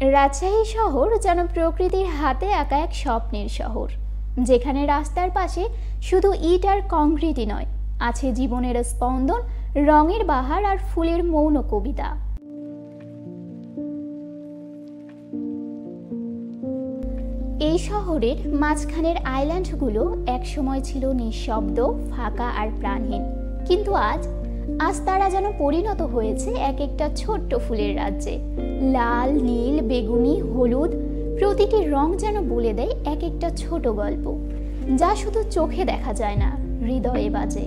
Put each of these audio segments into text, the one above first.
রাজশাহী শহর যেন প্রকৃতির হাতে আঁকা এক স্বপ্নের শহর, যেখানে রাস্তার পাশে শুধু ইট আর কংক্রিটই নয়, আছে জীবনের স্পন্দন, রঙের বাহার আর ফুলের মৌন কবিতা। এই শহরের মাঝখানের আইল্যান্ডগুলো একসময় ছিল নিঃশব্দ, ফাঁকা আর প্রাণহীন, কিন্তু আজ তারা যেন পরিণত হয়েছে এক একটা ছোট্ট ফুলের রাজ্যে। লাল, নীল, বেগুনি, হলুদ, প্রতিটি রং যেন বলে দেয় এক একটা ছোট গল্প, যা শুধু চোখে দেখা যায় না, হৃদয়ে বাজে।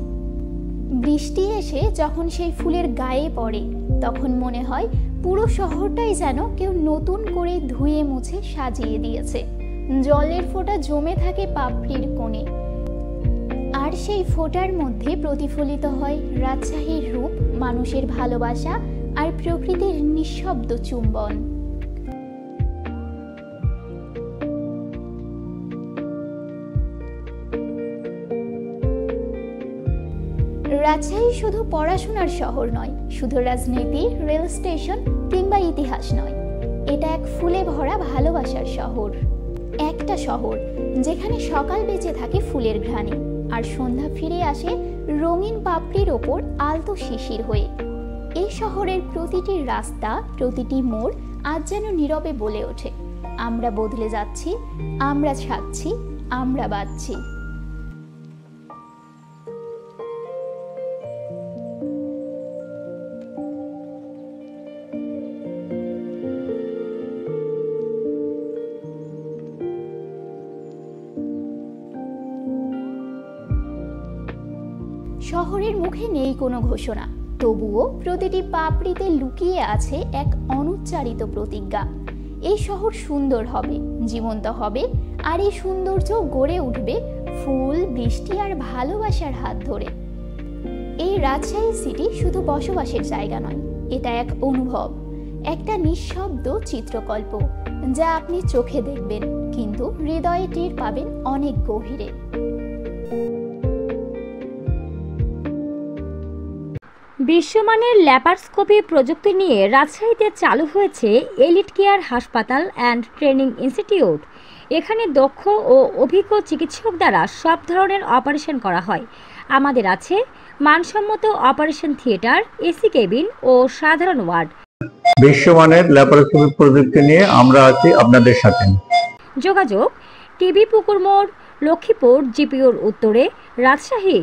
বৃষ্টি এসে যখন সেই ফুলের গায়ে পড়ে, তখন মনে হয় পুরো শহরটাই যেন কেউ নতুন করে ধুয়ে মুছে সাজিয়ে দিয়েছে। জলের ফোঁটা জমে থাকে পাপড়ির কোণে, আর সেই ফোঁটার মধ্যে প্রতিফলিত হয় রাজশাহীর রূপ, মানুষের ভালোবাসা আর প্রকৃতির নিঃশব্দ চুম্বন। রাজশাহী শুধু পড়াশোনার শহর নয়, শুধু রাজনীতি, রেল স্টেশন কিংবা ইতিহাস নয়, এটা এক ফুলে ভরা ভালোবাসার শহর। একটা শহর যেখানে সকাল বেঁচে থাকে ফুলের ঘ্রাণে, আর সন্ধ্যা ফিরে আসে রঙিন পাপড়ির ওপর আলতো শিশির হয়ে। এই শহরের প্রতিটি রাস্তা, প্রতিটি মোড় আজ যেন নীরবে বলে ওঠে, আমরা বদলে যাচ্ছি, আমরা ছাড়ছি, আমরা বাঁচছি। শহরের মুখে নেই কোনো ঘোষণা, তবুও প্রতিটি পাপড়িতে লুকিয়ে আছে এক অনুচ্চারিত প্রতিজ্ঞা। এই শহর সুন্দর হবে, জীবন্ত হবে, আর এই সৌন্দর্য গড়ে উঠবে ফুল, বৃষ্টি আর ভালোবাসার হাত ধরে। এই রাজশাহী সিটি শুধু বসবাসের জায়গা নয়, এটা এক অনুভব, একটা নিঃশব্দ চিত্রকল্প, যা আপনি চোখে দেখবেন কিন্তু হৃদয়ে টের পাবেন অনেক গভীরে। বিশ্বমানের ল্যাপারস্কোপি প্রযুক্তি নিয়ে রাজশাহীতে চালু হয়েছে এলিট কেয়ার হাসপাতাল অ্যান্ড ট্রেনিং ইনস্টিটিউট। এখানে দক্ষ ও অভিজ্ঞ চিকিৎসক দ্বারা সব ধরনের অপারেশন করা হয়। আমাদের আছে মানসম্মত অপারেশন থিয়েটার, এসি কেবিন ও সাধারণ ওয়ার্ড। বিশ্বমানের ল্যাপারস্কোপি প্রযুক্তি নিয়ে আমরা আছি আপনাদের সাথে। যোগাযোগ টিবি পুকুর মোড়, লক্ষ্মীপুর জিপিওর উত্তরে, রাজশাহী।